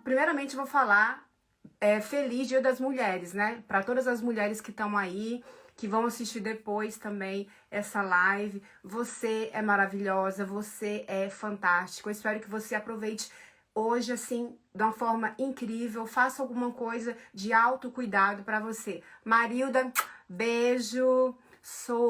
primeiramente eu vou falar Feliz Dia das Mulheres, né? Para todas as mulheres que estão aí, que vão assistir depois também essa live. Você é maravilhosa, você é fantástico. Eu espero que você aproveite hoje, assim, de uma forma incrível. Faça alguma coisa de autocuidado para você. Marilda, beijo.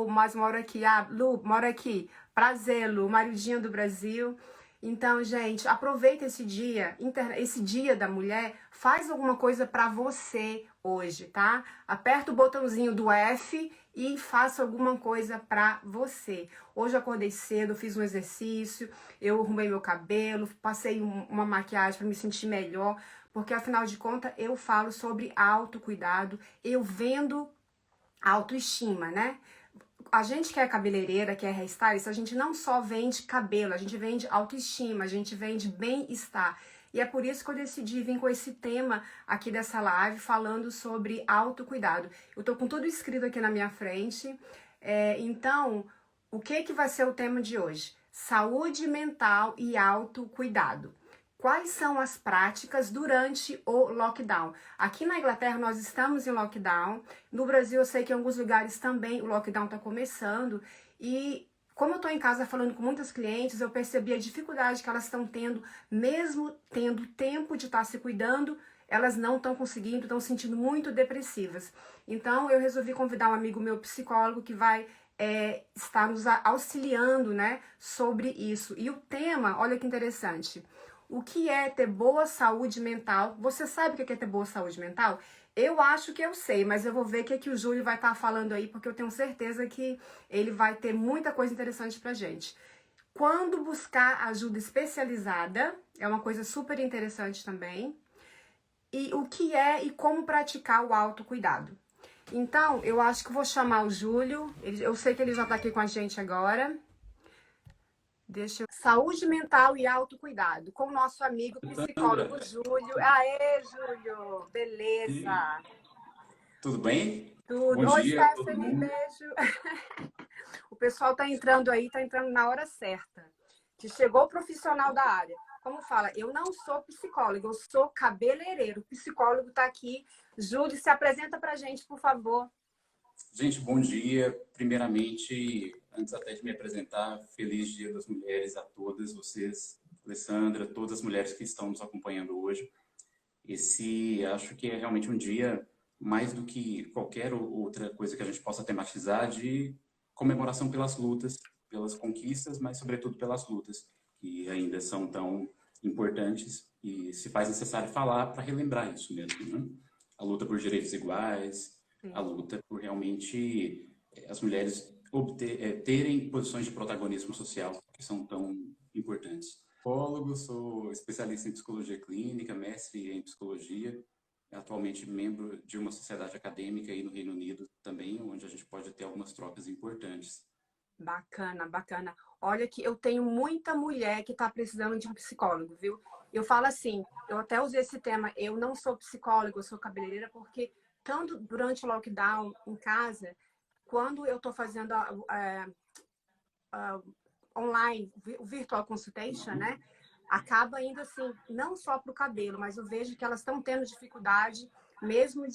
Mas moro aqui. Ah, Lu, moro aqui. Prazer, Lu, Marildinha do Brasil. Então, gente, aproveita esse dia da mulher, faz alguma coisa pra você hoje, tá? Aperta o botãozinho do F e faça alguma coisa pra você. Hoje eu acordei cedo, fiz um exercício, eu arrumei meu cabelo, passei uma maquiagem pra me sentir melhor, porque afinal de contas eu falo sobre autocuidado, eu vendo autoestima, né? A gente que é cabeleireira, que é hairstylist, a gente não só vende cabelo, a gente vende autoestima, a gente vende bem-estar. E é por isso que eu decidi vir com esse tema aqui dessa live, falando sobre autocuidado. Eu tô com tudo escrito aqui na minha frente. Então, o que vai ser o tema de hoje? Saúde mental e autocuidado. Quais são as práticas durante o lockdown? Aqui na Inglaterra nós estamos em lockdown. No Brasil eu sei que em alguns lugares também o lockdown está começando. E como eu estou em casa falando com muitas clientes, eu percebi a dificuldade que elas estão tendo, mesmo tendo tempo de estar se cuidando, elas não estão conseguindo, estão se sentindo muito depressivas. Então eu resolvi convidar um amigo meu psicólogo que vai estar nos auxiliando, né, sobre isso. E o tema, olha que interessante. O que é ter boa saúde mental? Você sabe o que é ter boa saúde mental? Eu acho que eu sei, mas eu vou ver o que o Júlio vai estar falando aí, porque eu tenho certeza que ele vai ter muita coisa interessante pra gente. Quando buscar ajuda especializada, é uma coisa super interessante também. E o que é e como praticar o autocuidado. Então, eu acho que eu vou chamar o Júlio. Eu sei que ele já tá aqui com a gente agora. Saúde mental e autocuidado, com o nosso amigo psicólogo Sandra, Júlio. Aê, Júlio! Beleza! tudo bem? Bom Tudo. Oi, dia a todo Stephanie, mundo. beijo. O pessoal tá entrando aí, tá entrando na hora certa. Que chegou o profissional da área. Como fala, eu não sou psicólogo, eu sou cabeleireiro. O psicólogo tá aqui. Júlio, se apresenta pra gente, por favor. Gente, bom dia. Primeiramente, antes até de me apresentar, feliz Dia das Mulheres a todas vocês, Alessandra, todas as mulheres que estão nos acompanhando hoje. Acho que é realmente um dia, mais do que qualquer outra coisa que a gente possa tematizar, de comemoração pelas lutas, pelas conquistas, mas sobretudo pelas lutas, que ainda são tão importantes e se faz necessário falar para relembrar isso mesmo, né? A luta por direitos iguais, a Sim. luta por realmente as mulheres terem posições de protagonismo social que são tão importantes. Psicólogo, sou especialista em psicologia clínica, mestre em psicologia, atualmente membro de uma sociedade acadêmica aí no Reino Unido também, onde a gente pode ter algumas trocas importantes. Bacana, bacana. Olha que eu tenho muita mulher que está precisando de um psicólogo, viu? Eu falo assim, eu até usei esse tema, eu não sou psicóloga, eu sou cabeleireira, porque tanto durante o lockdown em casa, quando eu estou fazendo online, o virtual consultation, né? Acaba indo assim, não só para o cabelo, mas eu vejo que elas estão tendo dificuldade, mesmo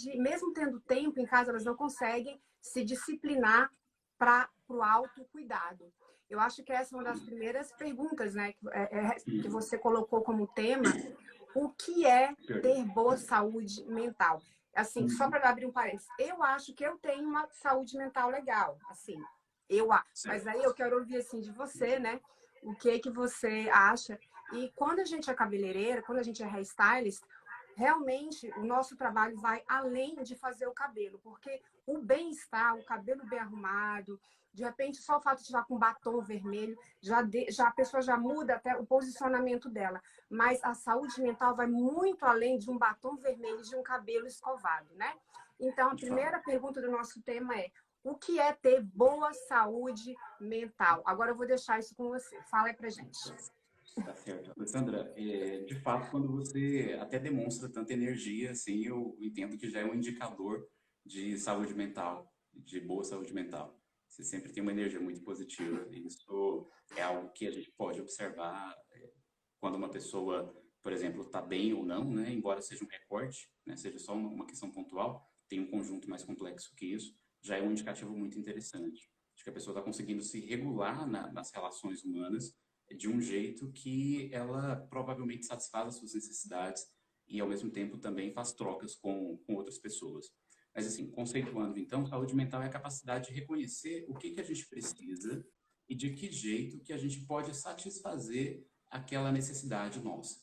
tendo tempo em casa, elas não conseguem se disciplinar para o autocuidado. Eu acho que essa é uma das primeiras perguntas, né, que você colocou como tema. O que é ter boa saúde mental? Assim, só para abrir um parênteses, eu acho que eu tenho uma saúde mental legal, assim, mas aí eu quero ouvir assim de você, né? O que você acha? E quando a gente é cabeleireira, quando a gente é hairstylist, realmente o nosso trabalho vai além de fazer o cabelo, porque o bem-estar, o cabelo bem arrumado, de repente só o fato de estar com batom vermelho, já a pessoa já muda até o posicionamento dela. Mas a saúde mental vai muito além de um batom vermelho e de um cabelo escovado, né? Então, a De fato. primeira pergunta do nosso tema é: o que é ter boa saúde mental? Agora eu vou deixar isso com você. Fala aí pra gente. Tá certo. Alessandra, de fato, quando você até demonstra tanta energia, assim, eu entendo que já é um indicador de saúde mental, de boa saúde mental. Você sempre tem uma energia muito positiva. E isso é algo que a gente pode observar quando uma pessoa por exemplo, está bem ou não, né? Embora seja um recorte, né? Seja só uma questão pontual, tem um conjunto mais complexo que isso, já é um indicativo muito interessante. Acho que a pessoa está conseguindo se regular nas relações humanas de um jeito que ela provavelmente satisfaz as suas necessidades e, ao mesmo tempo, também faz trocas com outras pessoas. Mas, assim, conceituando, então, saúde mental é a capacidade de reconhecer o que a gente precisa e de que jeito que a gente pode satisfazer aquela necessidade nossa.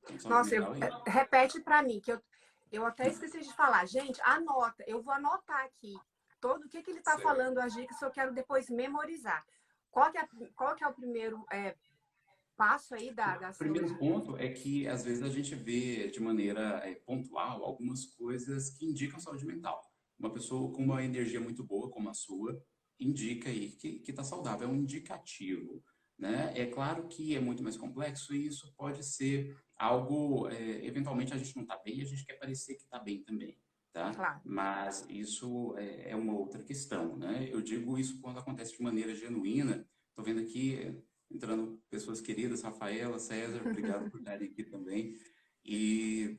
Então, saúde Nossa, mental é isso. repete para mim, que eu até esqueci de falar. Gente, anota, eu vou anotar aqui todo o que ele está Certo. falando, as dicas, que eu quero depois memorizar. Qual que é o primeiro passo aí da O primeiro saúde? ponto é que, às vezes, a gente vê de maneira pontual algumas coisas que indicam saúde mental. Uma pessoa com uma energia muito boa, como a sua, indica aí que está saudável, é um indicativo, né? É claro que é muito mais complexo e isso pode ser algo, eventualmente a gente não está bem e a gente quer parecer que está bem também, tá? Claro. Mas isso é uma outra questão, né? Eu digo isso quando acontece de maneira genuína. Estou vendo aqui entrando pessoas queridas, Rafaela, César, obrigado por estarem aqui também. E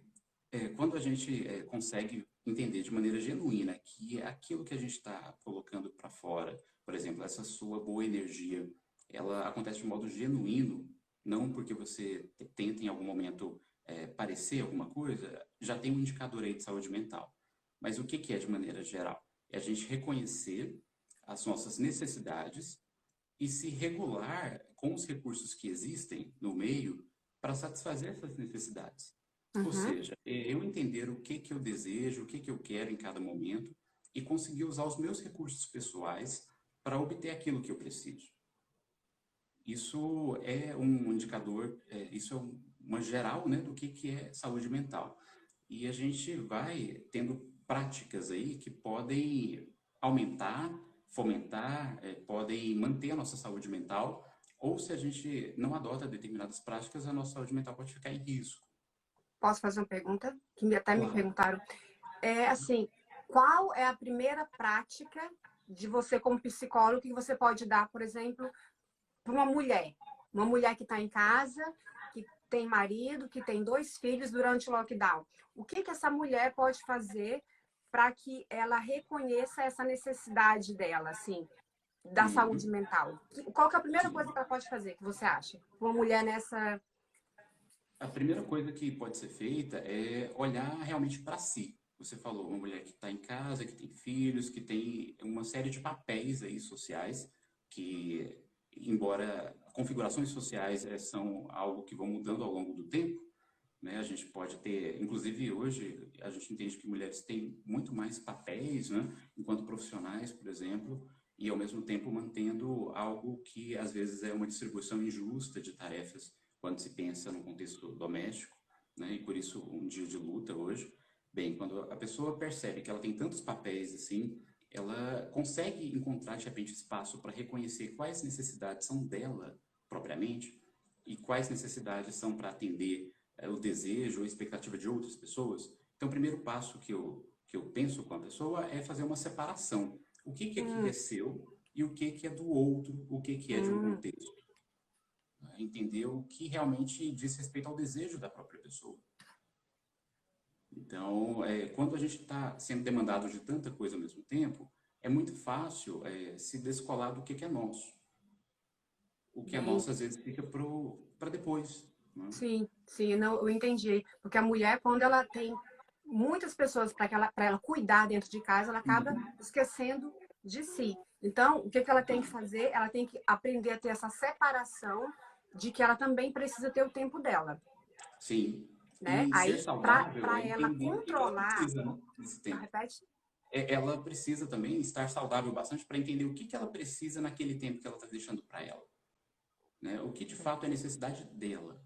quando a gente consegue entender de maneira genuína que aquilo que a gente está colocando para fora, por exemplo, essa sua boa energia, ela acontece de modo genuíno, não porque você tenta em algum momento parecer alguma coisa, já tem um indicador aí de saúde mental. Mas o que é de maneira geral? É a gente reconhecer as nossas necessidades e se regular com os recursos que existem no meio para satisfazer essas necessidades. Ou Uhum. seja, eu entender o que eu desejo, o que eu quero em cada momento e conseguir usar os meus recursos pessoais para obter aquilo que eu preciso. Isso é um indicador, isso é uma geral, né, do que é saúde mental. E a gente vai tendo práticas aí que podem aumentar, fomentar, podem manter a nossa saúde mental, ou se a gente não adota determinadas práticas, a nossa saúde mental pode ficar em risco. Posso fazer uma pergunta? Que até me Claro. perguntaram. É assim, qual é a primeira prática de você como psicólogo que você pode dar, por exemplo, para uma mulher que está em casa, que tem marido, que tem 2 filhos durante o lockdown? O que essa mulher pode fazer para que ela reconheça essa necessidade dela, assim, da saúde Uhum. mental? Qual que é a primeira coisa Sim. que ela pode fazer, que você acha? Uma mulher nessa... A primeira coisa que pode ser feita é olhar realmente para si. Você falou, uma mulher que está em casa, que tem filhos, que tem uma série de papéis aí sociais, que, embora configurações sociais são algo que vão mudando ao longo do tempo, né? A gente pode ter, inclusive hoje, a gente entende que mulheres têm muito mais papéis, né? Enquanto profissionais, por exemplo, e ao mesmo tempo mantendo algo que às vezes é uma distribuição injusta de tarefas quando se pensa no contexto doméstico, né? E por isso um dia de luta hoje. Bem, quando a pessoa percebe que ela tem tantos papéis assim, ela consegue encontrar de repente espaço para reconhecer quais necessidades são dela propriamente e quais necessidades são para atender o desejo ou a expectativa de outras pessoas. Então, o primeiro passo que eu penso com a pessoa é fazer uma separação. O que aqui é Hum, seu e o que é do outro, o que é de um hum. contexto. Entender o que realmente diz respeito ao desejo da própria pessoa. Então, quando a gente está sendo demandado de tanta coisa ao mesmo tempo, é muito fácil se descolar do que é nosso. O que é Bem, nosso, às vezes, fica para depois. Né? sim, sim, não, eu entendi. Porque a mulher, quando ela tem muitas pessoas para ela cuidar dentro de casa, ela acaba Uhum. esquecendo de si. Então, o que ela tem que fazer? Ela tem que aprender a ter essa separação de que ela também precisa ter o tempo dela, Sim. né? E ser Aí, saudável é para ela entender o que ela controlar, precisa, né, nesse tempo. repete? Ela precisa também estar saudável bastante para entender o que ela precisa naquele tempo que ela está deixando para ela. Né? O que de fato é necessidade dela.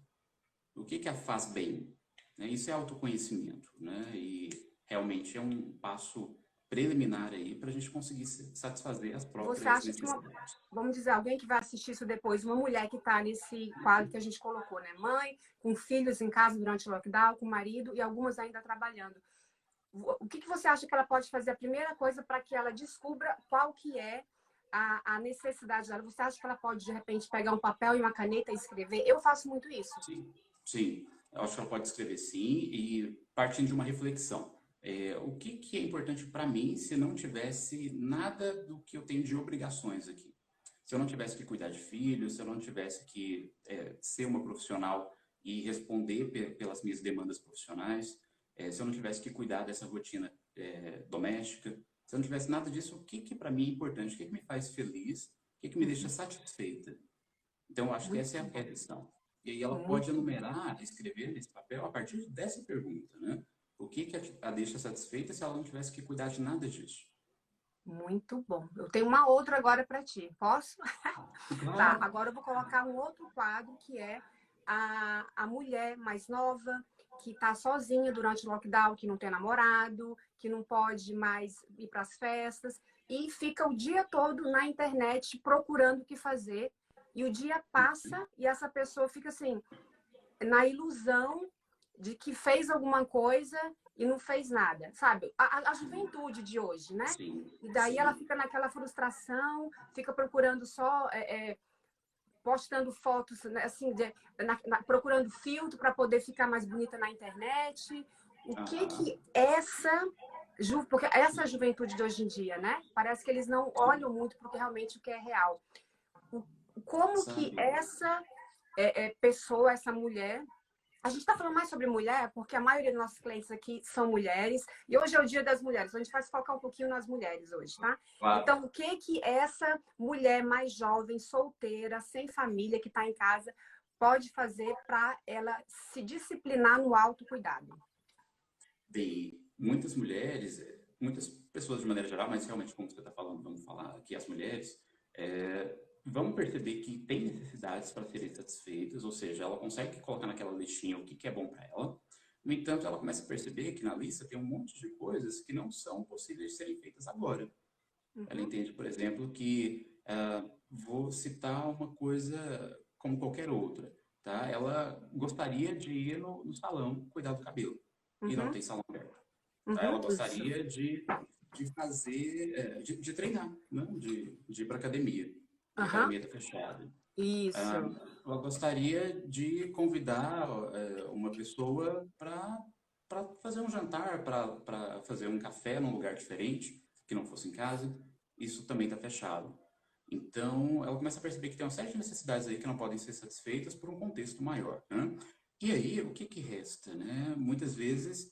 O que a faz bem. Né? Isso é autoconhecimento. Né? E realmente é um passo preliminar aí para a gente conseguir satisfazer as Você próprias acha que uma, necessidades. vamos dizer, alguém que vai assistir isso depois, uma mulher que está nesse quadro que a gente colocou, né? Mãe, com filhos em casa durante o lockdown, com marido e algumas ainda trabalhando. O que você acha que ela pode fazer? A primeira coisa para que ela descubra qual que é a necessidade dela. Você acha que ela pode, de repente, pegar um papel e uma caneta e escrever? Eu faço muito isso. Sim, sim. Eu acho que ela pode escrever sim, e partindo de uma reflexão. O que, que é importante para mim se não tivesse nada do que eu tenho de obrigações aqui? Se eu não tivesse que cuidar de filhos, se eu não tivesse que ser uma profissional e responder pelas minhas demandas profissionais, se eu não tivesse que cuidar dessa rotina doméstica, se eu não tivesse nada disso, o que, que para mim é importante? O que, que me faz feliz? O que, que me deixa satisfeita? Então, eu acho que essa é Muito a bom, questão. E aí ela pode muito, enumerar, escrever nesse papel a partir dessa pergunta, né? O que, que a deixa satisfeita se ela não tivesse que cuidar de nada disso? muito bom. Eu tenho uma outra agora para ti. Posso? Tá, Claro. agora eu vou colocar um outro quadro que é a mulher mais nova, que está sozinha durante o lockdown, que não tem namorado, que não pode mais ir para as festas, e fica o dia todo na internet procurando o que fazer. E o dia passa e essa pessoa fica assim, na ilusão de que fez alguma coisa e não fez nada, sabe? A juventude de hoje, né? Sim, E daí ela sim. fica naquela frustração, fica procurando só postando fotos, né, assim, procurando filtro para poder ficar mais bonita na internet. O que Aham. que essa porque essa juventude de hoje em dia, né? Parece que eles não olham muito porque realmente o que é real. Como que Sabe? essa pessoa, essa mulher, a gente está falando mais sobre mulher porque a maioria dos nossos clientes aqui são mulheres e hoje é o Dia das Mulheres. A gente vai focar um pouquinho nas mulheres hoje, tá? Claro. Então, o que que essa mulher mais jovem, solteira, sem família, que está em casa, pode fazer para ela se disciplinar no autocuidado? De muitas mulheres, muitas pessoas de maneira geral, mas realmente como você está falando, vamos falar aqui as mulheres, vão perceber que tem necessidades para serem satisfeitas, ou seja, ela consegue colocar naquela listinha o que, que é bom para ela. No entanto, ela começa a perceber que na lista tem um monte de coisas que não são possíveis de serem feitas agora. Ela Uhum, entende, por exemplo, que vou citar uma coisa como qualquer outra, tá? Ela gostaria de ir no salão cuidar do cabelo e não uhum, tem salão aberto. Tá? Ela uhum, isso. gostaria de fazer, de treinar, né? De ir para academia e a Uhum, academia está fechada. Ah, isso. ela gostaria de convidar uma pessoa para fazer um jantar, para fazer um café num lugar diferente, que não fosse em casa. Isso também está fechado. Então, ela começa a perceber que tem uma série de necessidades aí que não podem ser satisfeitas por um contexto maior, né? E aí, o que que resta, né? Muitas vezes,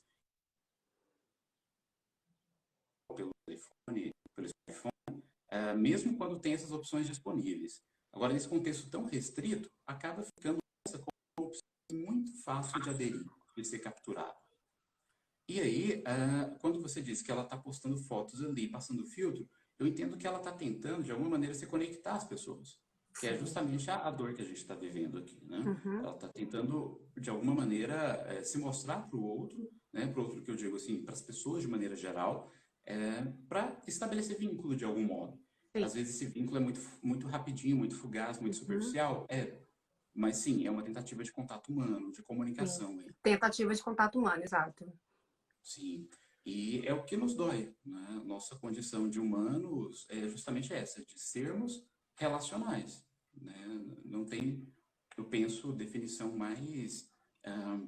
pelo telefone, pelo smartphone, mesmo quando tem essas opções disponíveis. Agora, nesse contexto tão restrito, acaba ficando muito fácil de aderir, de ser capturado. E aí, quando você diz que ela está postando fotos ali, passando filtro, eu entendo que ela está tentando, de alguma maneira, se conectar às pessoas, que é Sim. justamente a dor que a gente está vivendo aqui, né? Uhum, Ela está tentando, de alguma maneira, se mostrar para o outro, né? Para o outro que eu digo assim, para as pessoas de maneira geral, para estabelecer vínculo de algum modo. sim. Às vezes esse vínculo é muito rapidinho, muito fugaz, muito Uhum, superficial, mas sim, é uma tentativa de contato humano, de sim. comunicação aí. Tentativa de contato humano, exato. Sim. E é o que nos dói, né? Nossa condição de humanos é justamente essa, de sermos relacionais, né? Não tem, eu penso, definição ah,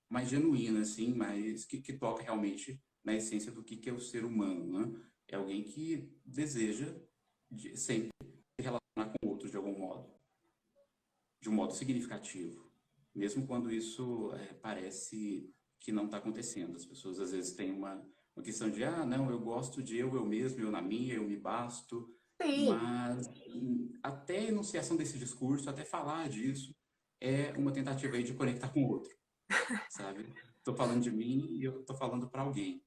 mais genuína, assim, mais que toca realmente na essência do que é o ser humano, né? É alguém que deseja sempre se relacionar com outros de algum modo, de um modo significativo, mesmo quando isso parece que não está acontecendo. As pessoas às vezes têm uma questão de, não, eu gosto de eu mesmo, eu na minha, eu me basto, Sim. mas até a enunciação desse discurso, até falar disso, é uma tentativa aí de conectar com o outro, sabe? Estou falando de mim e eu estou falando para alguém.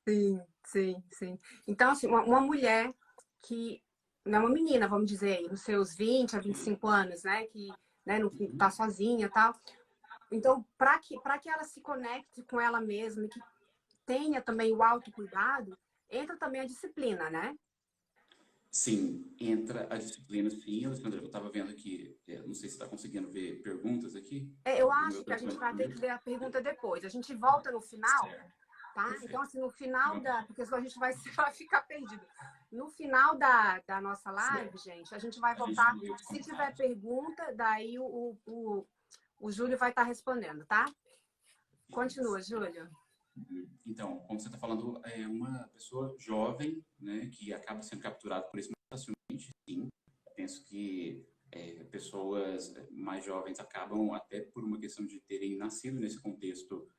Sim, sim, sim. Então, assim, uma mulher que, não é uma menina, vamos dizer, aí, nos seus 20 a 25 anos, né, que né, não tá Uhum. sozinha e tal. Então, para que ela se conecte com ela mesma e que tenha também o autocuidado, entra também a disciplina, né? Sim, entra a disciplina, sim, Alessandra. Eu estava vendo aqui, não sei se está conseguindo ver perguntas aqui Eu no meu acho que a gente telefone. vai ter que ver a pergunta depois. A gente volta no final, Certo, tá? Então, perfeito. assim, no final Vamos lá. porque senão a gente vai, vai ficar perdido. No final da nossa live, Certo. gente, a gente vai A gente voltar. lê os Se tiver comentários. pergunta, daí o Júlio vai estar respondendo, tá? Continua, Júlio. Então, como você está falando, é uma pessoa jovem, né, que acaba sendo capturada por isso muito facilmente, sim. Eu penso que pessoas mais jovens acabam, até por uma questão de terem nascido nesse contexto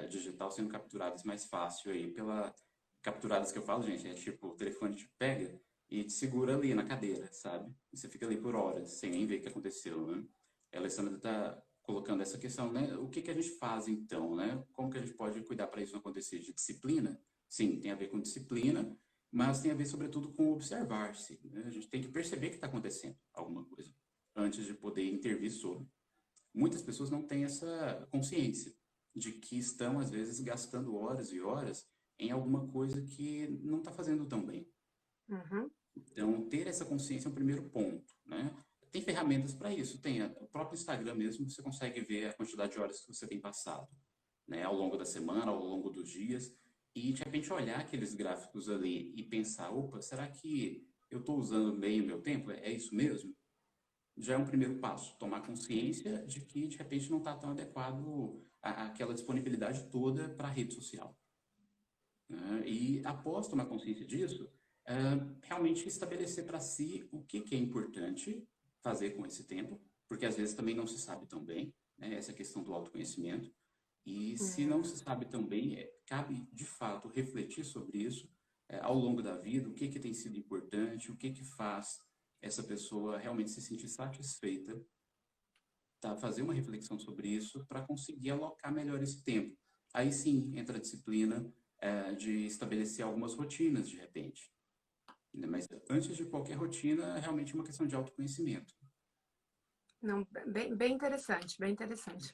digital, sendo capturadas mais fácil aí pela... Capturadas que eu falo, gente, é tipo, o telefone te pega e te segura ali na cadeira, sabe? E você fica ali por horas, sem nem ver o que aconteceu, né? A Alessandra está colocando essa questão, né? O que que a gente faz então, né? Como que a gente pode cuidar para isso não acontecer? De disciplina? Sim, tem a ver com disciplina, mas tem a ver sobretudo com observar-se, né? A gente tem que perceber que está acontecendo alguma coisa antes de poder intervir sobre. Muitas pessoas não têm essa consciência de que estão, às vezes, gastando horas e horas em alguma coisa que não está fazendo tão bem. Uhum. Então, ter essa consciência é o primeiro ponto, né? Tem ferramentas para isso. Tem o próprio Instagram mesmo, você consegue ver a quantidade de horas que você tem passado, né? Ao longo da semana, ao longo dos dias. E, de repente, olhar aqueles gráficos ali e pensar, opa, será que eu estou usando bem o meu tempo? É isso mesmo? Já é um primeiro passo. Tomar consciência de que, de repente, não está tão adequado aquela disponibilidade toda para a rede social, né? E após tomar consciência disso, realmente estabelecer para si o que é importante fazer com esse tempo, porque às vezes também não se sabe tão bem, né? Essa questão do autoconhecimento. E se não se sabe tão bem, cabe de fato refletir sobre isso ao longo da vida, o que tem sido importante, o que faz essa pessoa realmente se sentir satisfeita, tá? Fazer uma reflexão sobre isso para conseguir alocar melhor esse tempo. Aí sim entra a disciplina de estabelecer algumas rotinas, de repente. Mas antes de qualquer rotina, é realmente uma questão de autoconhecimento. Não, bem interessante, bem interessante.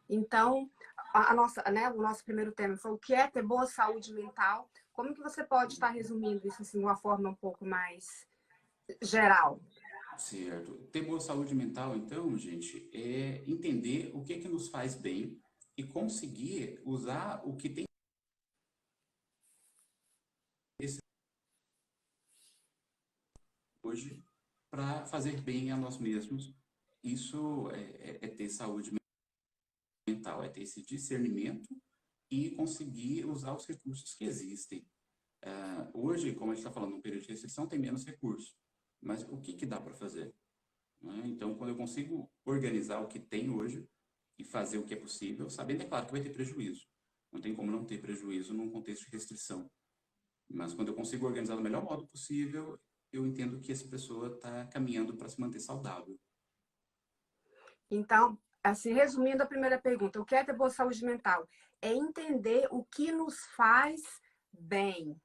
Então, a nossa, né, o nosso primeiro tema foi o que é ter boa saúde mental. Como que você pode estar resumindo isso assim, de uma forma um pouco mais geral? Certo. Ter boa saúde mental, então, gente, é entender o que nos faz bem e conseguir usar o que tem esse hoje para fazer bem a nós mesmos. Isso é ter saúde mental, é ter esse discernimento e conseguir usar os recursos que existem. Hoje, como a gente está falando, num período de restrição, tem menos recursos. Mas o que dá para fazer? Né? Então, quando eu consigo organizar o que tem hoje e fazer o que é possível, sabendo, é claro, que vai ter prejuízo. Não tem como não ter prejuízo num contexto de restrição. Mas quando eu consigo organizar do melhor modo possível, eu entendo que essa pessoa está caminhando para se manter saudável. Então, assim, resumindo a primeira pergunta, o que é ter boa saúde mental? É entender o que nos faz bem,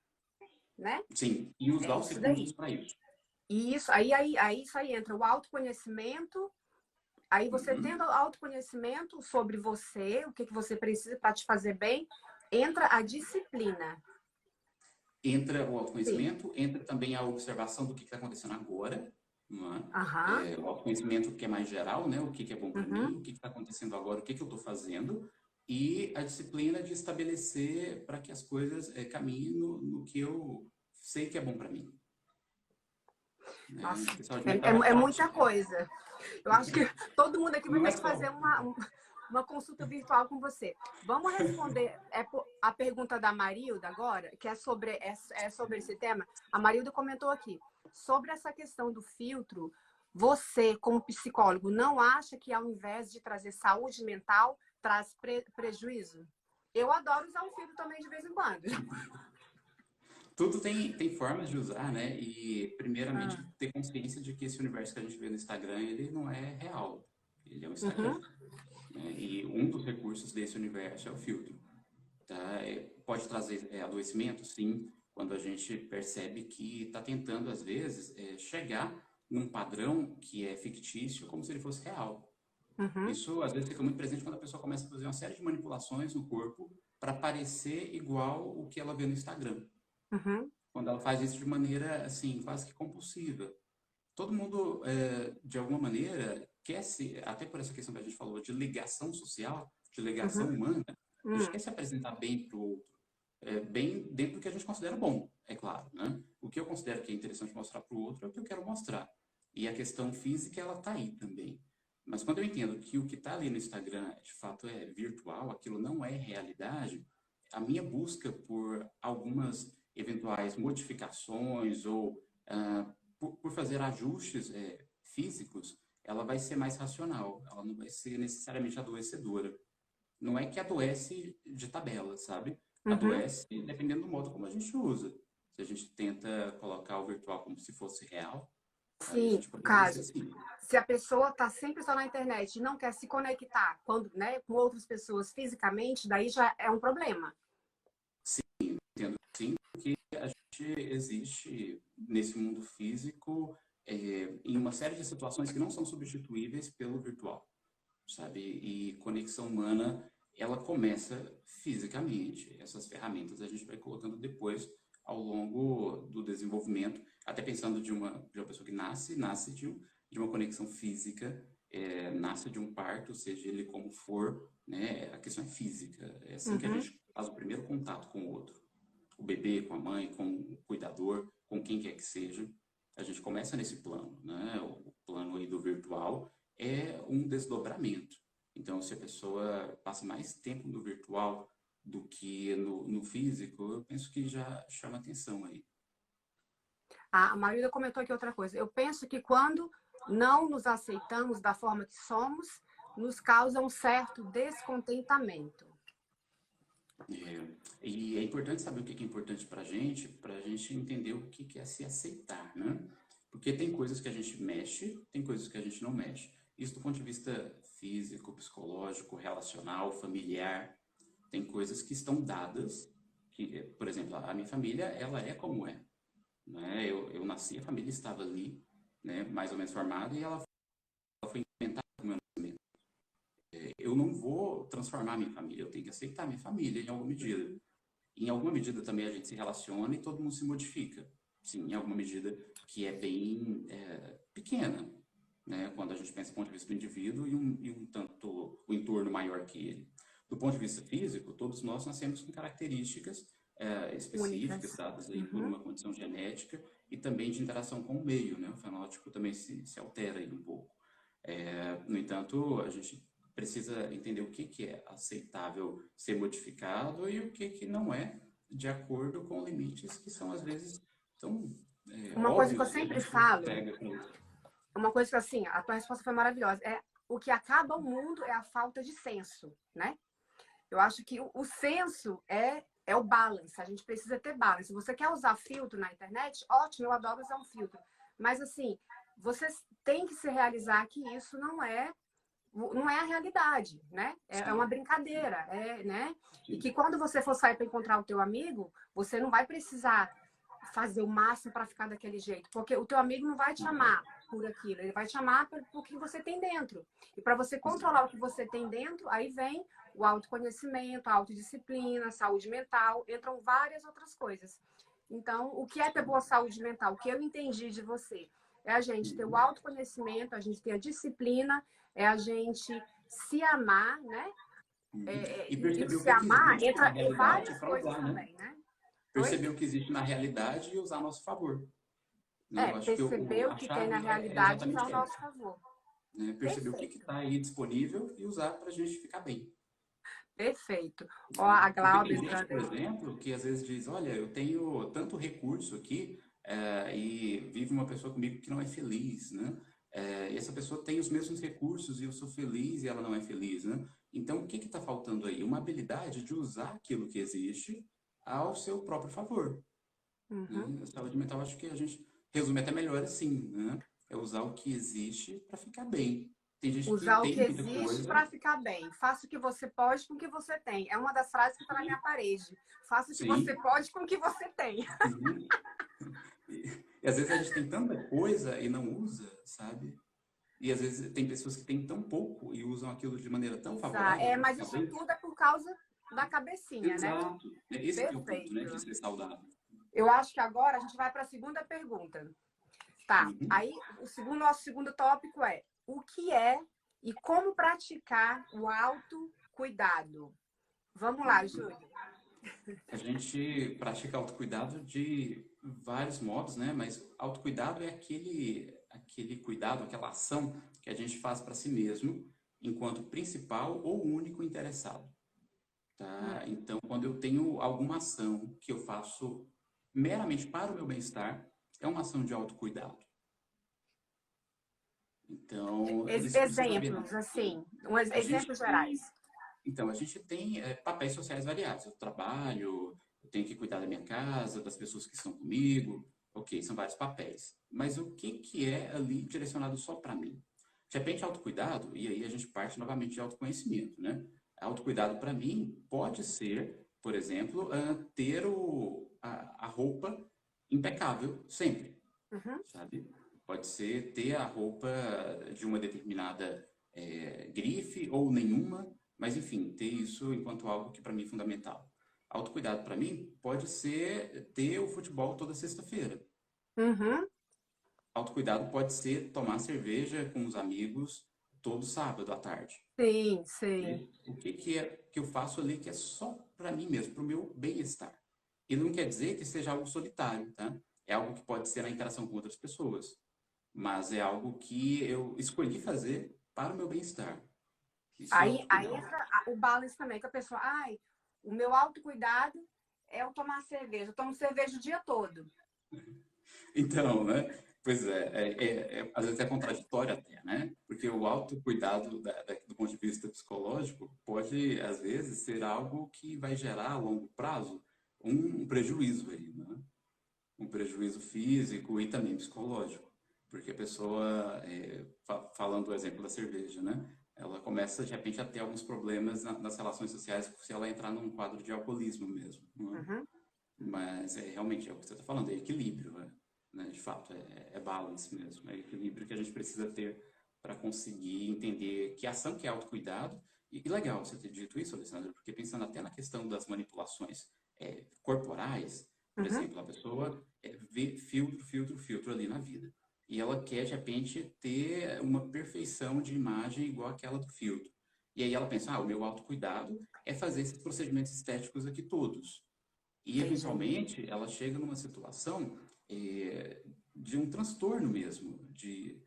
né? Sim, e É usar os isso recursos daí. para isso. E isso, isso aí entra o autoconhecimento. Aí você tendo Uhum. autoconhecimento sobre você, o que você precisa para te fazer bem, entra a disciplina. Entra o Sim. autoconhecimento, entra também a observação do que está acontecendo agora, não é? Aham. O autoconhecimento que é mais geral, né? O que é bom para mim, Uhum. o que está acontecendo agora, o que eu estou fazendo, e a disciplina de estabelecer para que as coisas caminhem no que eu sei que é bom para mim. Né? Nossa, Porque saúde é, mental é é muita prática, coisa. Eu acho que todo mundo aqui vai não é ter que fazer só. uma consulta virtual com você. Vamos responder a pergunta da Marilda agora, que é sobre esse tema. A Marilda comentou aqui sobre essa questão do filtro. Você, como psicólogo, não acha que ao invés de trazer saúde mental, traz prejuízo? Eu adoro usar um filtro também de vez em quando. Tudo tem formas de usar, né? E, primeiramente, Ah. ter consciência de que esse universo que a gente vê no Instagram, ele não é real. Ele é um Instagram. Uhum, Né? E um dos recursos desse universo é o filtro. Tá? Pode trazer adoecimento, sim, quando a gente percebe que está tentando, às vezes, chegar num padrão que é fictício, como se ele fosse real. uhum, Isso, às vezes, fica muito presente quando a pessoa começa a fazer uma série de manipulações no corpo para parecer igual o que ela vê no Instagram. uhum, Quando ela faz isso de maneira, assim, quase que compulsiva. Todo mundo, de alguma maneira, quer se, até por essa questão que a gente falou de ligação social, de ligação uhum, humana, a gente quer uhum. se apresentar bem para o outro, bem dentro do que a gente considera bom, é claro, né? O que eu considero que é interessante mostrar para o outro é o que eu quero mostrar. E a questão física, ela está aí também. Mas quando eu entendo que o que está ali no Instagram, de fato, é virtual, aquilo não é realidade, a minha busca por algumas eventuais modificações ou por fazer ajustes físicos, ela vai ser mais racional, ela não vai ser necessariamente adoecedora. Não é que adoece de tabela, sabe? Uhum. Adoece dependendo do modo como a gente usa. Se a gente tenta colocar o virtual como se fosse real, aí a Sim, gente no pode adoecer caso, sim. se a pessoa está sempre só na internet e não quer se conectar quando, né, com outras pessoas fisicamente, daí já é um problema. Entendo sim que a gente existe nesse mundo físico em uma série de situações que não são substituíveis pelo virtual, sabe? E conexão humana, ela começa fisicamente. Essas ferramentas a gente vai colocando depois ao longo do desenvolvimento, até pensando de uma pessoa que nasce de uma conexão física, nasce de um parto, seja ele como for, né? A questão é física. É assim que a Uhum. gente faz o primeiro contato com o outro. O bebê, com a mãe, com o cuidador, com quem quer que seja. A gente começa nesse plano, né? O plano aí do virtual é um desdobramento. Então, se a pessoa passa mais tempo no virtual do que no físico, eu penso que já chama atenção aí. A Marília comentou aqui outra coisa. Eu penso que quando não nos aceitamos da forma que somos, nos causa um certo descontentamento. E é importante saber o que é importante para a gente entender o que é se aceitar, né? Porque tem coisas que a gente mexe, tem coisas que a gente não mexe. Isso do ponto de vista físico, psicológico, relacional, familiar, tem coisas que estão dadas, que, por exemplo, a minha família, ela é como é, né? Eu nasci, a família estava ali, né, mais ou menos formada, e ela foi inventada com o meu nascimento. Eu não vou transformar a minha família, eu tenho que aceitar a minha família em alguma medida. Uhum. Em alguma medida também a gente se relaciona e todo mundo se modifica. Sim, em alguma medida que é bem pequena, né? Quando a gente pensa do ponto de vista do indivíduo e um tanto o entorno maior que ele. Do ponto de vista físico, todos nós nascemos com características específicas, Únicas. dadas aí por Uhum. uma condição genética e também de interação com o meio, né? O fenótipo também se altera aí um pouco. No entanto, a gente precisa entender o que é aceitável ser modificado e o que não é, de acordo com limites que são, às vezes, tão Uma coisa que eu óbvios e a sempre gente falo, pega com isso. uma coisa que assim, a tua resposta foi maravilhosa, é o que acaba o mundo é a falta de senso, né? Eu acho que o senso é o balance. A gente precisa ter balance. Se você quer usar filtro na internet, ótimo, eu adoro usar um filtro. Mas assim, você tem que se realizar que isso não é a realidade, né? É uma Sim, brincadeira, né? E sim. que quando você for sair para encontrar o teu amigo, você não vai precisar fazer o máximo para ficar daquele jeito, porque o teu amigo não vai te amar por aquilo, ele vai te amar por que você tem dentro. E para você controlar o Exato. que você tem dentro, aí vem o autoconhecimento, a autodisciplina, a saúde mental, entram várias outras coisas. Então, o que é ter boa saúde mental? O que eu entendi de você? É a gente ter o Uhum. autoconhecimento, a gente ter a disciplina, é a gente se amar, né? Uhum. E E o perceber o se que amar existe na entra em realidade várias para coisas usar, né? também, né? Oi? Perceber o que existe na realidade e usar a nosso favor. Né? Eu acho que Perceber o a que tem na chave é realidade e usar ao exatamente nosso essa. favor. Né? Perceber o que Perfeito, está aí disponível e usar para a gente ficar bem. perfeito. Ó, Né? a Porque Glauber tem gente, entrando por aqui. exemplo, que às vezes diz, olha, eu tenho tanto recurso aqui e vive uma pessoa comigo que não é feliz, né? E essa pessoa tem os mesmos recursos e eu sou feliz e ela não é feliz, né? Então, o que está faltando aí? Uma habilidade de usar aquilo que existe ao seu próprio favor. Uhum. Né? A saúde mental, acho que a gente resume até melhor assim, né? É usar o que existe para ficar bem. Tem gente que Usar o que tem muita existe coisa, para ficar bem. Faça o que você pode com o que você tem. É uma das frases que está na minha parede. Faça o que você sim, pode com o que você tem. uhum. E às vezes a gente tem tanta coisa e não usa, sabe? E às vezes tem pessoas que têm tão pouco e usam aquilo de maneira tão favorável. Mas isso Talvez. tudo é por causa da cabecinha, né? Exato. Esse que é o ponto, né? De Perfeito. ser saudável. Eu acho que agora a gente vai para a segunda pergunta. Tá. Uhum. Aí, nosso segundo tópico é o que é e como praticar o autocuidado. Vamos lá, Júlio. A gente pratica autocuidado de vários modos, né? Mas autocuidado é aquele cuidado, aquela ação que a gente faz para si mesmo, enquanto principal ou único interessado. Tá? Então, quando eu tenho alguma ação que eu faço meramente para o meu bem-estar, é uma ação de autocuidado. Então, isso precisa haver. Exemplos, assim, A gente exemplos gerais. tem, então, a gente tem papéis sociais variados. Eu trabalho, eu tenho que cuidar da minha casa, das pessoas que estão comigo. Ok, são vários papéis. Mas o que, que é ali direcionado só para mim? De repente, autocuidado, e aí a gente parte novamente de autoconhecimento, né? Autocuidado para mim pode ser, por exemplo, ter a roupa impecável sempre, Uhum. sabe? Pode ser ter a roupa de uma determinada grife ou nenhuma, mas enfim, ter isso enquanto algo que para mim é fundamental. Autocuidado para mim pode ser ter o futebol toda sexta-feira. Uhum. Autocuidado pode ser tomar cerveja com os amigos todo sábado à tarde. Sim, sim. O que, que é que eu faço ali que é só para mim mesmo, para o meu bem-estar. E não quer dizer que seja algo solitário, tá? É algo que pode ser na interação com outras pessoas, mas é algo que eu escolhi fazer para o meu bem-estar. Isso é Aí autocuidado. entra o balance também, que a pessoa, ai, o meu autocuidado é eu tomar cerveja. Eu tomo cerveja o dia todo. Então, né? Pois às vezes é contraditório até, né? Porque o autocuidado do ponto de vista psicológico pode, às vezes, ser algo que vai gerar a longo prazo um prejuízo aí, né? Um prejuízo físico e também psicológico. Porque a pessoa, falando do exemplo da cerveja, né? Ela começa, de repente, a ter alguns problemas nas relações sociais se ela entrar num quadro de alcoolismo mesmo, não é? Uhum. Mas realmente é o que você está falando, é equilíbrio, né? De fato, é balance mesmo, é equilíbrio que a gente precisa ter para conseguir entender que ação que é autocuidado. E legal você ter dito isso, Alessandra, porque pensando até na questão das manipulações corporais, por Uhum. exemplo, a pessoa vê filtro, filtro, filtro ali na vida. E ela quer, de repente, ter uma perfeição de imagem igual àquela do filtro. E aí ela pensa, o meu autocuidado é fazer esses procedimentos estéticos aqui todos. E, Entendi. eventualmente, ela chega numa situação de um transtorno mesmo, de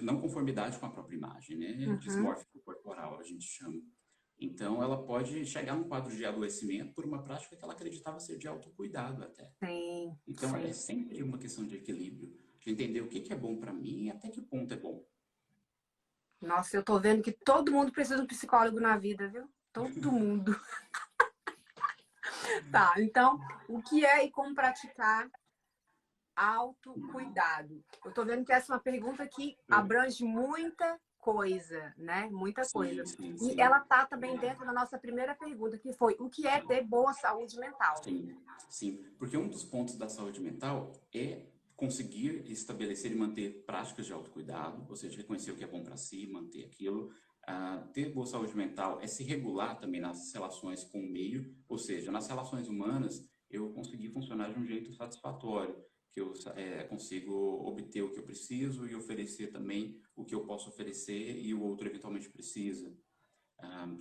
não conformidade com a própria imagem, né? Uhum. Dismórfico corporal, a gente chama. Então, ela pode chegar num quadro de adoecimento por uma prática que ela acreditava ser de autocuidado até. Sim, Então, é sim. sempre uma questão de equilíbrio, de entender o que que é bom para mim e até que ponto é bom. Nossa, eu tô vendo que todo mundo precisa de um psicólogo na vida, viu? Todo mundo. Tá, então, o que é e como praticar autocuidado? Eu tô vendo que essa é uma pergunta que abrange muita coisa, né? Muita Sim, coisa. sim, E sim. ela tá também dentro da nossa primeira pergunta, que foi: o que é ter boa saúde mental? Sim, sim. Porque um dos pontos da saúde mental é conseguir estabelecer e manter práticas de autocuidado, ou seja, reconhecer o que é bom para si, manter aquilo. Ter boa saúde mental é se regular também nas relações com o meio, ou seja, nas relações humanas, eu conseguir funcionar de um jeito satisfatório, que eu consigo obter o que eu preciso e oferecer também o que eu posso oferecer e o outro eventualmente precisa.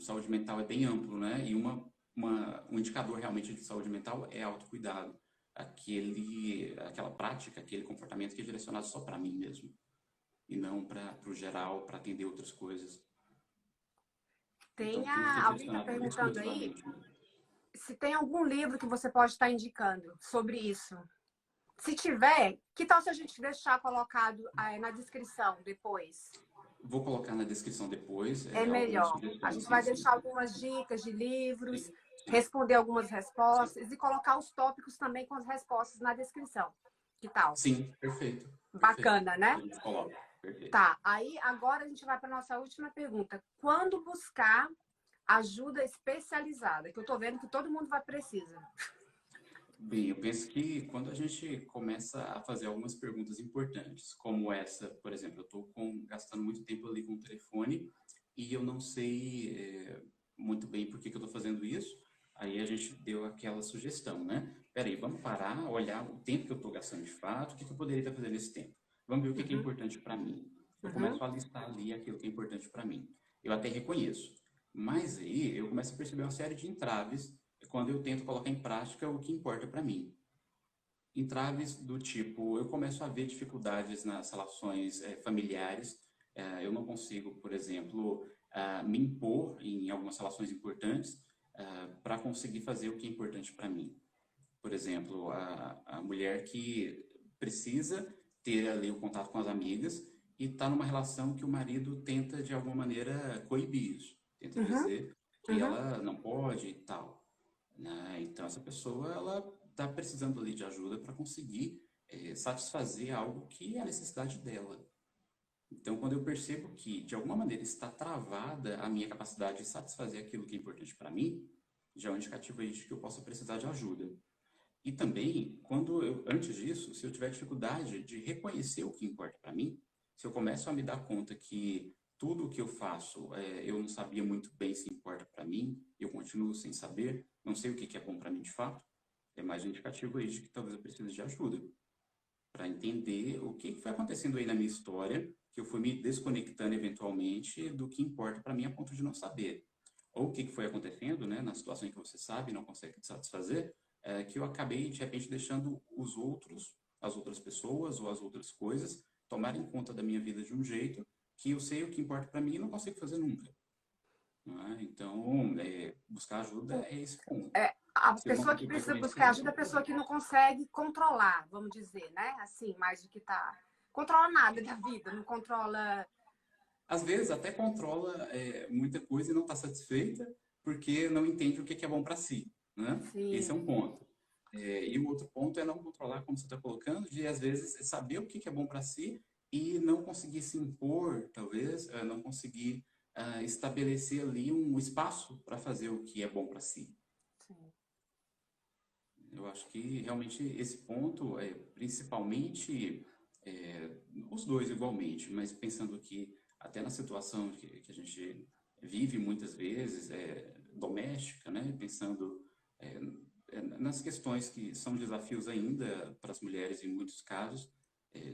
Saúde mental é bem amplo, né? E um indicador realmente de saúde mental é autocuidado. Aquela prática, aquele comportamento que é direcionado só para mim mesmo. E não para o geral, para atender outras coisas. Então, tudo que é Alguém está direcionado perguntando aí exclusivamente mesmo. se tem algum livro que você pode estar indicando sobre isso. Se tiver, que tal se a gente deixar colocado na descrição depois? Vou colocar na descrição depois É algumas melhor. A sugestões, gente sim, vai sim. deixar algumas dicas de livros, Sim, sim, responder algumas sim. respostas e colocar os tópicos também com as respostas na descrição. Que tal? Sim, perfeito, perfeito. Bacana, né? A gente coloca, perfeito. Tá, aí agora a gente vai para nossa última pergunta. Quando buscar ajuda especializada? Que eu tô vendo que todo mundo vai precisar. Bem, eu penso que quando a gente começa a fazer algumas perguntas importantes, como essa, por exemplo, eu estou gastando muito tempo ali com o telefone e eu não sei muito bem por que que eu estou fazendo isso, aí a gente deu aquela sugestão, né? Peraí, vamos parar, olhar o tempo que eu estou gastando de fato, o que que eu poderia estar fazendo nesse tempo. Vamos ver o que que é Uhum, importante para mim. Eu uhum. começo a listar ali aquilo que é importante para mim. Eu até reconheço, mas aí eu começo a perceber uma série de entraves quando eu tento colocar em prática o que importa para mim. entraves do tipo, eu começo a ver dificuldades nas relações familiares. Eu não consigo, por exemplo, me impor em algumas relações importantes para conseguir fazer o que é importante para mim. Por exemplo, a mulher que precisa ter ali o contato com as amigas e está numa relação que o marido tenta, de alguma maneira, coibir isso. Tenta Uhum, dizer que uhum. ela não pode e tal, né? Então, essa pessoa, ela está precisando ali de ajuda para conseguir satisfazer algo que é a necessidade dela. Então, quando eu percebo que, de alguma maneira, está travada a minha capacidade de satisfazer aquilo que é importante para mim, já é um indicativo aí de que eu posso precisar de ajuda. E também, antes disso, se eu tiver dificuldade de reconhecer o que importa para mim, se eu começo a me dar conta que tudo o que eu faço, eu não sabia muito bem se importa para mim, eu continuo sem saber, não sei o que é bom para mim de fato, é mais um indicativo aí de que talvez eu precise de ajuda para entender o que foi acontecendo aí na minha história, que eu fui me desconectando eventualmente do que importa para mim a ponto de não saber. Ou o que foi acontecendo, né, na situação em que você sabe e não consegue te satisfazer, que eu acabei, de repente, deixando os outros, as outras pessoas ou as outras coisas tomarem conta da minha vida de um jeito que eu sei o que importa para mim e não consigo fazer nunca. Né? Então, buscar ajuda é esse ponto. A Se eu não pessoa que consigo precisa reconhecer buscar isso, é ajuda é um a pessoa problema. que não consegue controlar, vamos dizer, né? Assim, mais do que tá. Controla nada da vida, não controla. Às vezes até controla muita coisa e não está satisfeita porque não entende o que é bom para si, né? Esse é Sim. um ponto. E o outro ponto é não controlar, como você está colocando, de às vezes saber o que é bom para si e não conseguir se impor, talvez, não conseguir estabelecer ali um espaço para fazer o que é bom para si. Sim. Eu acho que realmente esse ponto, principalmente, os dois igualmente, mas pensando que até na situação que a gente vive muitas vezes, doméstica, né? Pensando é, nas questões que são desafios ainda para as mulheres em muitos casos,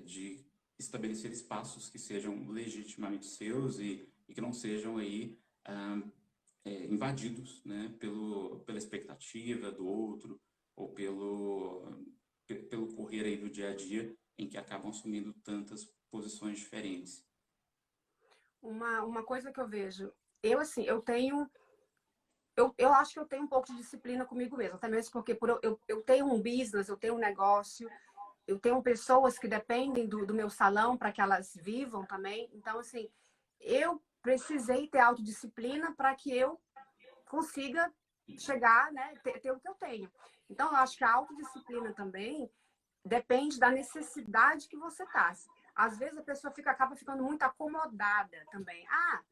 de estabelecer espaços que sejam legitimamente seus e que não sejam aí invadidos, né, pela expectativa do outro ou pelo correr aí do dia a dia em que acabam assumindo tantas posições diferentes. Uma coisa que eu vejo, eu assim, eu tenho. Eu acho que eu tenho um pouco de disciplina comigo mesma, até mesmo porque eu tenho um business, eu tenho um negócio, eu tenho pessoas que dependem do meu salão para que elas vivam também. Então, assim, eu precisei ter autodisciplina para que eu consiga chegar, né, ter o que eu tenho. Então, eu acho que a autodisciplina também depende da necessidade que você tá. Às vezes a pessoa acaba ficando muito acomodada também. Ah,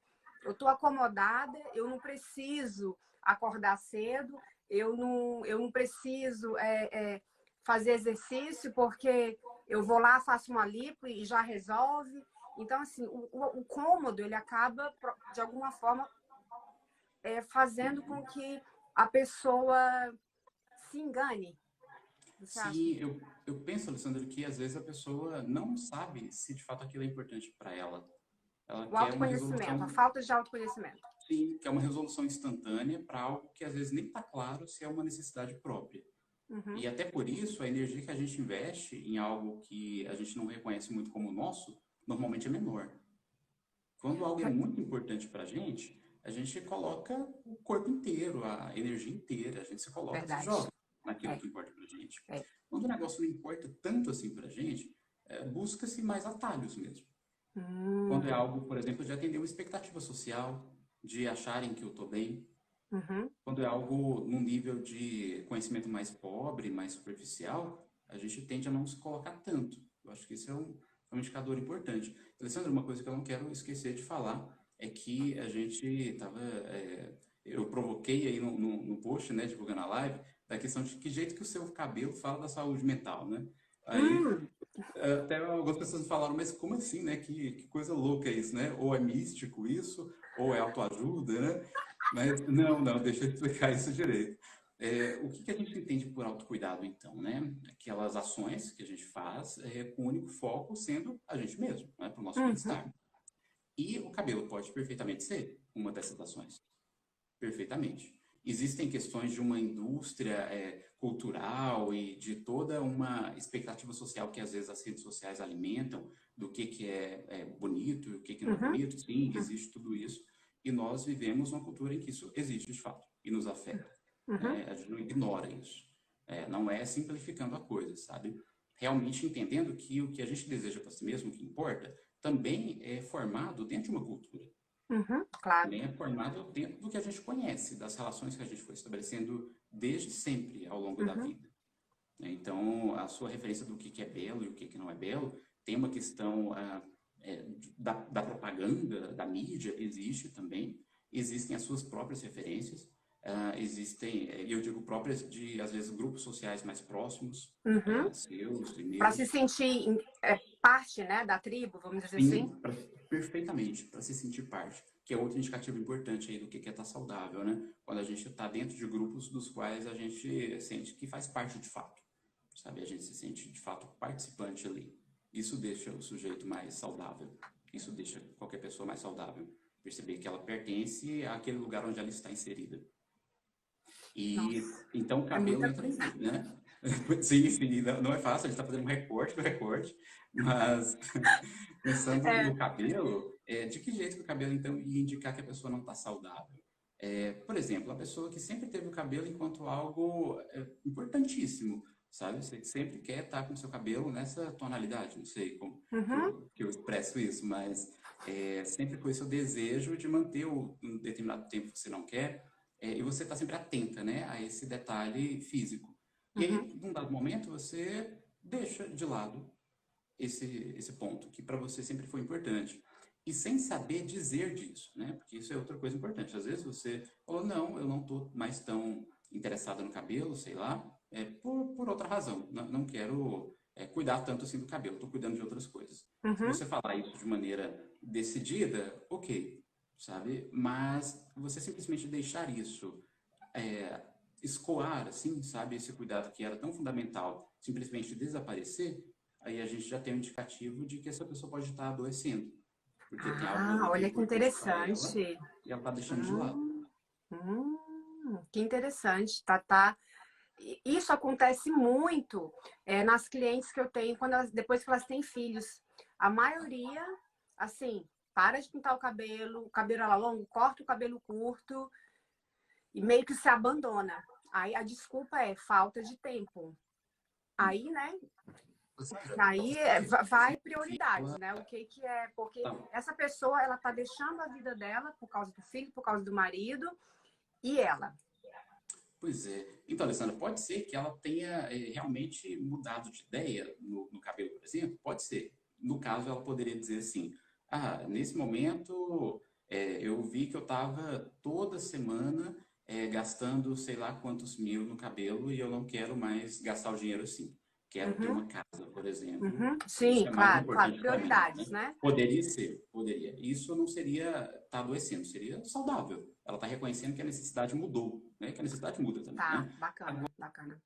eu estou acomodada, eu não preciso acordar cedo, eu não preciso fazer exercício porque eu vou lá, faço uma lipo e já resolve. Então, assim, o cômodo, ele acaba, de alguma forma, fazendo com que a pessoa se engane. Você acha que Sim, eu penso, Alessandro, que às vezes a pessoa não sabe se de fato aquilo é importante para ela. Ela o quer uma autoconhecimento, a resolução, falta de autoconhecimento? sim, quer uma resolução instantânea para algo que às vezes nem está claro se é uma necessidade própria. Uhum. E até por isso, a energia que a gente investe em algo que a gente não reconhece muito como nosso, normalmente é menor. Quando algo é muito importante para a gente coloca o corpo inteiro, a energia inteira, a gente se coloca, se Verdade. joga naquilo É, que importa para a gente. é. Quando o negócio não importa tanto assim para a gente, busca-se mais atalhos mesmo. Quando é Hum. algo, por exemplo, de atender uma expectativa social, de acharem que eu estou bem, Uhum. quando é algo num nível de conhecimento mais pobre, mais superficial, a gente tende a não se colocar tanto. Eu acho que isso é um indicador importante. Alessandro, uma coisa que eu não quero esquecer de falar é que a gente estava. Eu provoquei aí no post, né, divulgando a live, da questão de que jeito que o seu cabelo fala da saúde mental, né? Aí Hum. até algumas pessoas falaram, mas como assim, né? Que coisa louca é isso, né? Ou é místico isso, ou é autoajuda, né? Mas não, deixa eu explicar isso direito. O que a gente entende por autocuidado, então, né? Aquelas ações que a gente faz com o único foco sendo a gente mesmo, né? Para o nosso Uhum. bem-estar. E o cabelo pode perfeitamente ser uma dessas ações. Perfeitamente. existem questões de uma indústria cultural e de toda uma expectativa social que às vezes as redes sociais alimentam do que é bonito e o que não é Uhum, bonito. Sim, existe tudo isso. E nós vivemos uma cultura em que isso existe de fato e nos afeta. uhum, A gente não ignora isso. Não é simplificando a coisa, sabe? Realmente entendendo que o que a gente deseja para si mesmo, o que importa, também é formado dentro de uma cultura. uhum, claro. Também é formado dentro do que a gente conhece, das relações que a gente foi estabelecendo desde sempre ao longo da Uhum, vida. Então, a sua referência do que é belo e o que não é belo tem uma questão da propaganda, da mídia, existe também. Existem as suas próprias referências, existem, e eu digo próprias de, às vezes, grupos sociais mais próximos, uhum. seus e Para se meus. sentir parte, né, da tribo, vamos dizer assim. Sim, perfeitamente, para se sentir parte, que é outro indicativo importante aí do que é estar saudável, né? Quando a gente está dentro de grupos dos quais a gente sente que faz parte de fato, sabe? A gente se sente de fato participante ali. Isso deixa o sujeito mais saudável, isso deixa qualquer pessoa mais saudável, perceber que ela pertence àquele lugar onde ela está inserida. E Nossa, então o é cabelo muita entra coisa. aí, né? Sim, sim, não é fácil, a gente está fazendo um recorte do recorte, mas pensando É, no cabelo, de que jeito que o cabelo então ia indicar que a pessoa não está saudável? Por exemplo, a pessoa que sempre teve o cabelo enquanto algo importantíssimo, sabe? Você sempre quer estar com o seu cabelo nessa tonalidade, não sei como uhum, que eu expresso isso, mas sempre foi seu desejo de manter um determinado tempo que você não quer, e você está sempre atenta, né, a esse detalhe físico. E uhum. aí, num dado momento, você deixa de lado esse ponto, que para você sempre foi importante. E sem saber dizer disso, né? Porque isso é outra coisa importante. Às vezes você falou, não, eu não estou mais tão interessada no cabelo, sei lá, por outra razão. Não quero cuidar tanto assim do cabelo, estou cuidando de outras coisas. Se Uhum. você falar isso de maneira decidida, ok, sabe? Mas você simplesmente deixar isso é, escoar, assim, sabe, esse cuidado que era tão fundamental, simplesmente desaparecer, aí a gente já tem um indicativo de que essa pessoa pode estar adoecendo, porque tem algo Ah, ali que é olha que importante para ela interessante. e ela está deixando de lado. Hum, que interessante, tá. Isso acontece muito nas clientes que eu tenho depois que elas têm filhos. A maioria, assim, para de pintar o cabelo era longo, corta o cabelo curto e meio que se abandona. Aí a desculpa é falta de tempo. Aí, né? Aí vai prioridades, né? O que que é? Porque Tá. essa pessoa, ela tá deixando a vida dela por causa do filho, por causa do marido e ela. Pois é. Então, Alessandra, pode ser que ela tenha realmente mudado de ideia no cabelo, por exemplo? Pode ser. No caso, ela poderia dizer assim: nesse momento eu vi que eu estava toda semana gastando sei lá quantos mil no cabelo e eu não quero mais gastar o dinheiro assim. Quero ter Uhum, uma casa, por exemplo. uhum. Isso Sim, é mais claro. importante para mim, né? Prioridades, né? Poderia ser, poderia. Isso não seria estar adoecendo, seria saudável. Ela está reconhecendo que a necessidade mudou, né? Que a necessidade muda também, Tá, né? bacana, bacana.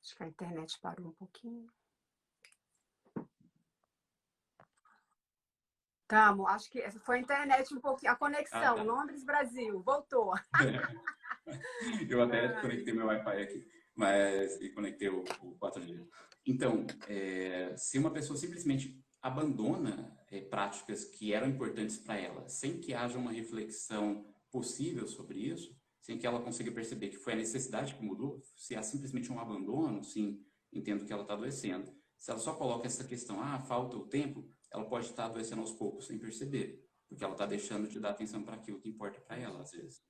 Acho que a internet parou um pouquinho. Tamo, acho que essa foi a internet um pouquinho, a Ah, conexão, tá. Londres, Brasil, voltou. Eu até Ai. desconectei meu Wi-Fi aqui, mas e conectei o 4G. Então, se uma pessoa simplesmente abandona práticas que eram importantes para ela, sem que haja uma reflexão possível sobre isso, sem que ela consiga perceber que foi a necessidade que mudou, se há simplesmente um abandono, sim, entendo que ela está adoecendo. Se ela só coloca essa questão, falta o tempo, ela pode estar adoecendo aos poucos sem perceber, porque ela está deixando de dar atenção para aquilo que importa para ela, às vezes.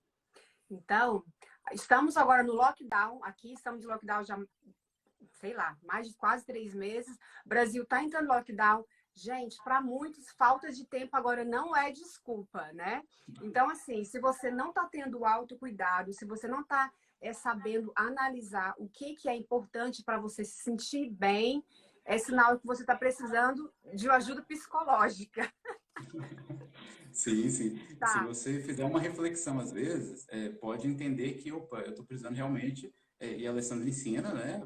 Então, estamos agora no lockdown, aqui estamos de lockdown já, sei lá, mais de quase 3 meses. O Brasil está entrando em lockdown. Gente, para muitos, falta de tempo agora não é desculpa, né? Então, assim, se você não está tendo autocuidado, se você não está sabendo analisar o que é importante para você se sentir bem, é sinal que você está precisando de uma ajuda psicológica. Sim, sim. Se Tá. você fizer uma reflexão, às vezes, pode entender que, opa, eu estou precisando realmente e a Alessandra ensina, né,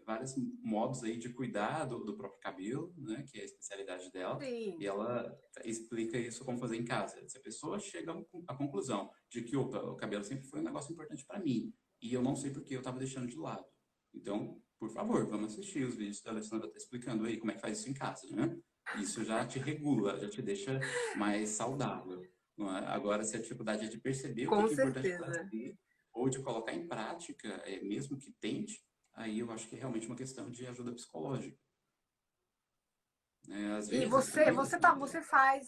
vários modos aí de cuidar do próprio cabelo, né, que é a especialidade dela, Sim. e ela explica isso como fazer em casa. Se a pessoa chega à conclusão de que, opa, o cabelo sempre foi um negócio importante para mim, e eu não sei por que eu estava deixando de lado. Então, por favor, vamos assistir os vídeos da Alessandra tá explicando aí como é que faz isso em casa, né? Isso já te regula, já te deixa mais saudável. Não é? Agora, se a dificuldade é de perceber o Com que é importante para certeza. si, ou de colocar em prática, mesmo que tente, aí eu acho que é realmente uma questão de ajuda psicológica. Às E vezes também, você faz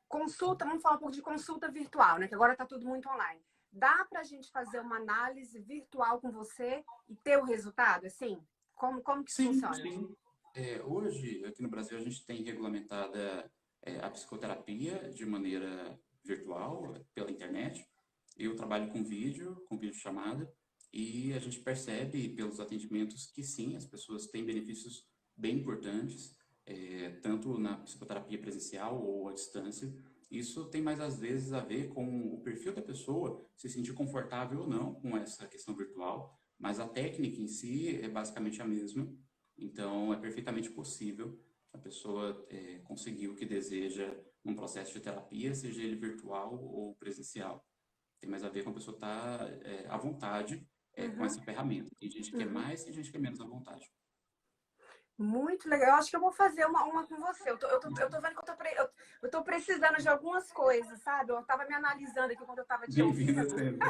consulta, vamos falar um pouco de consulta virtual, né? Que agora está tudo muito online. Dá para a gente fazer uma análise virtual com você e ter o resultado, assim? Como que isso sim, funciona? sim. Hoje, aqui no Brasil, a gente tem regulamentada a psicoterapia de maneira virtual, pela internet. Eu trabalho com vídeo chamada, e a gente percebe pelos atendimentos que sim, as pessoas têm benefícios bem importantes, tanto na psicoterapia presencial ou à distância. Isso tem mais às vezes a ver com o perfil da pessoa se sentir confortável ou não com essa questão virtual, mas a técnica em si é basicamente a mesma. Então, é perfeitamente possível a pessoa conseguir o que deseja num processo de terapia, seja ele virtual ou presencial. Tem mais a ver com a pessoa estar à vontade com Uhum, essa ferramenta. Tem gente que é uhum. mais, tem gente que é menos à vontade. Muito legal. Eu acho que eu vou fazer uma com você. Eu tô vendo que eu tô precisando de algumas coisas, sabe? Eu tava me analisando aqui quando eu tava te Bem-vinda ouvindo. sempre.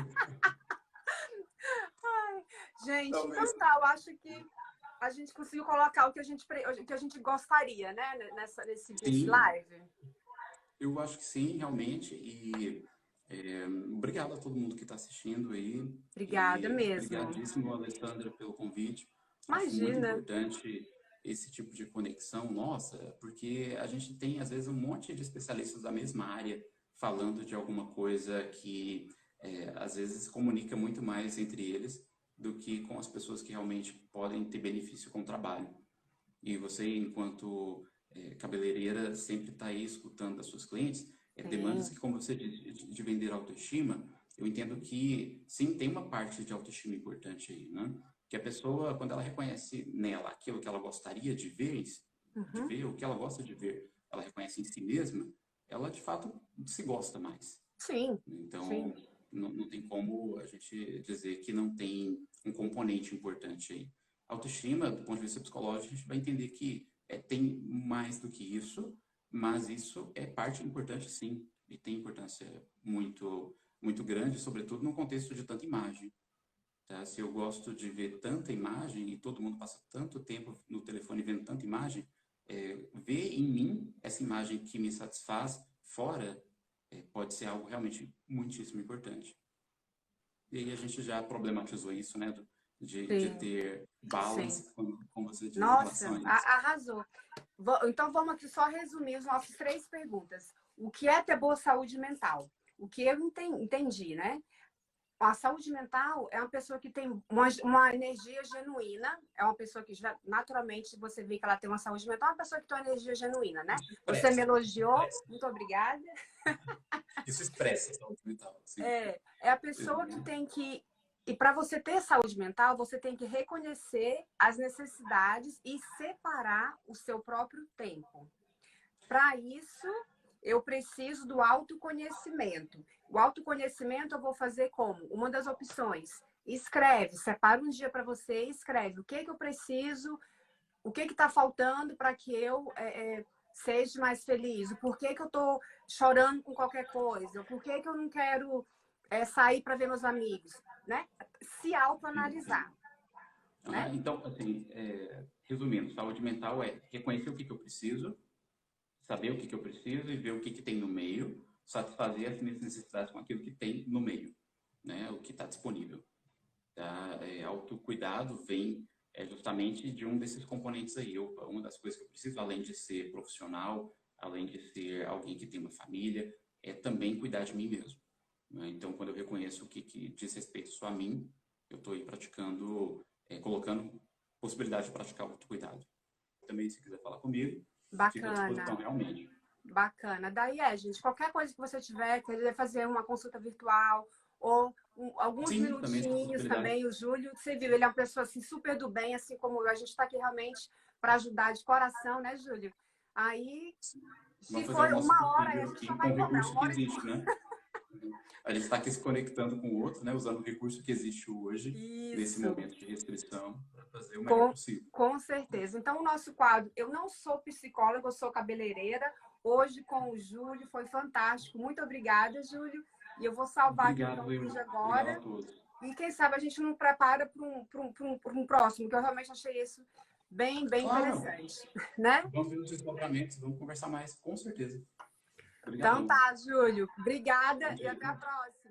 Gente, Talvez. então tá, eu acho que a gente conseguiu colocar o que a gente gostaria, né? Nesse Sim, live. eu acho que sim, realmente. E obrigado a todo mundo que está assistindo aí. Obrigada E mesmo. obrigadíssimo, Alessandra, pelo convite. Acho muito Imagina. importante esse tipo de conexão nossa, porque a gente tem, às vezes, um monte de especialistas da mesma área falando de alguma coisa que, às vezes, comunica muito mais entre eles do que com as pessoas que realmente podem ter benefício com o trabalho. E você, enquanto cabeleireira, sempre está aí escutando das suas clientes, demandas Sim. que, como você diz, de vender autoestima, eu entendo que, sim, tem uma parte de autoestima importante aí, né? Que a pessoa, quando ela reconhece nela aquilo que ela gostaria de Uhum. ver, o que ela gosta de ver, ela reconhece em si mesma, ela, de fato, se gosta mais. Sim, sim. Então, não tem como a gente dizer que não tem um componente importante aí. Autoestima, do ponto de vista psicológico, a gente vai entender que tem mais do que isso, mas isso é parte importante, sim, e tem importância muito, muito grande, sobretudo num contexto de tanta imagem. Tá? Se eu gosto de ver tanta imagem e todo mundo passa tanto tempo no telefone vendo tanta imagem, ver em mim essa imagem que me satisfaz fora pode ser algo realmente muitíssimo importante. E aí a gente já problematizou isso, né? De Sim, ter sim. balance, como você diz, em relação Nossa, a isso. arrasou. Então vamos aqui só resumir as nossas três perguntas. O que é ter boa saúde mental? O que eu entendi, né? A saúde mental é uma pessoa que tem uma energia genuína, é uma pessoa que já, naturalmente você vê que ela tem uma saúde mental, é uma pessoa que tem uma energia genuína, né? Isso Você me expressa, elogiou, muito obrigada. isso expressa saúde mental, assim. É a pessoa que tem que. E para você ter saúde mental, você tem que reconhecer as necessidades e separar o seu próprio tempo. Para isso, eu preciso do autoconhecimento. O autoconhecimento eu vou fazer como? Uma das opções. Escreve, separa um dia para você e escreve o que eu preciso, o que está faltando para que eu seja mais feliz, o porquê que eu estou chorando com qualquer coisa, o porquê que eu não quero sair para ver meus amigos, né? Se autoanalisar, né? Então, assim, resumindo, saúde mental é reconhecer o que eu preciso, saber o que eu preciso e ver o que tem no meio, satisfazer as minhas necessidades com aquilo que tem no meio, né? O que está disponível. Tá? Autocuidado vem justamente de um desses componentes aí. Uma das coisas que eu preciso, além de ser profissional, além de ser alguém que tem uma família, é também cuidar de mim mesmo. Né? Então, quando eu reconheço o que diz respeito só a mim, eu estou aí praticando, colocando possibilidade de praticar o autocuidado. Também, se quiser falar comigo, fico à disposição Bacana, realmente. bacana. Daí gente, qualquer coisa que você tiver, querer fazer uma consulta virtual ou alguns Sim, também essa minutinhos possibilidade. também, o Júlio, você viu, ele é uma pessoa assim, super do bem, assim como eu. A gente está aqui realmente para ajudar de coração, né, Júlio? Aí, se Vamos fazer o for nosso 1 hora, aí a possível gente só aqui com vai o cobrar recurso uma que hora e existe, né? A gente está aqui se conectando com o outro, né? Usando o recurso que existe hoje, nesse isso. momento de restrição, para fazer o melhor Com, possível. com certeza. Então, o nosso quadro, eu não sou psicóloga, eu sou cabeleireira. Hoje, com o Júlio, foi fantástico. Muito obrigada, Júlio. E eu vou salvar aqui o teu Obrigado, vídeo Will. Obrigado a agora. todos. E quem sabe a gente não prepara para um próximo, que eu realmente achei isso bem, bem Claro, interessante, né? vamos ver os desdobramentos, vamos conversar mais, com certeza. Então Obrigadão. tá, Júlio. Bom Obrigada e dia. até a próxima.